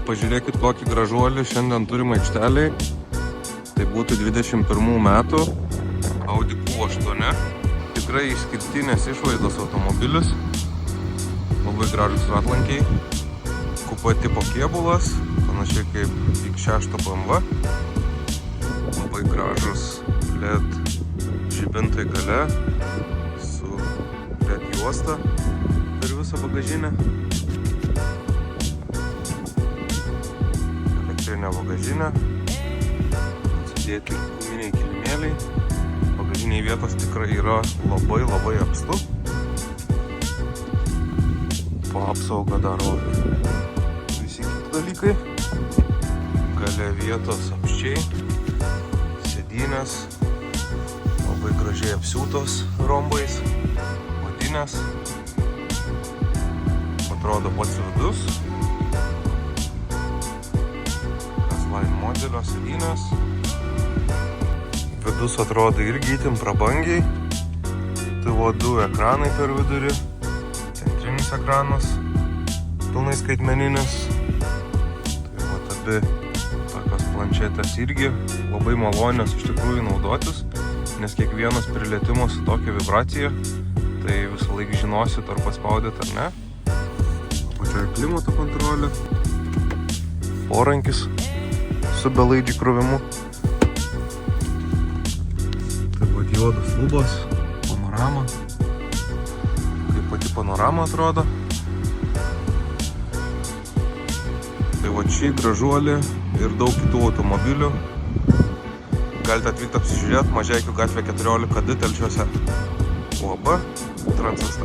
pažiūrėkit kokį gražuolį šiandien turim aikšteliai. Tai būtų 21 metų Audi Q8. Tikrai išskirtinės išvaizdos automobilis. Labai gražus ratlankiai. Kupa tipo kėbulas, panašiai kaip X6 BMW. Labai gražus LED žibintai gale su LED juosta per visą bagažinę. Elektrinė bagažinė. Atsidėti guminiai kilimėliai. Bagažiniai vietos tikrai yra labai apstu. Po apsaugą daro visi kiti dalykai. Gale vietos apsčiai. Sėdynės. Labai gražiai apsiūtos rombais. Odinės. Atrodo pats vidus. S-Line modelio sėdynės. Vidus atrodo irgi itin prabangiai. Tai buvo 2 ekranai per vidurį. Centrinis ekranas. Pilnai skaitmeninis. Tai va abi tokios planšetės irgi labai malonios iš tikrųjų naudotis. Nes kiekvienas prilietimas su tokia vibracija. Tai visą laiką žinosit ar paspaudėt ar ne. Pačioje klimato kontrolė. Porankis su belaidžiu krovimu. Juodos lubos, panorama. Kaip pati panorama atrodo. Tai va šį gražuolį ir daug kitų automobilių galite atvykti apsižiūrėti Mažeikių gatvė 14D Telšiuose. UAB Transvesta.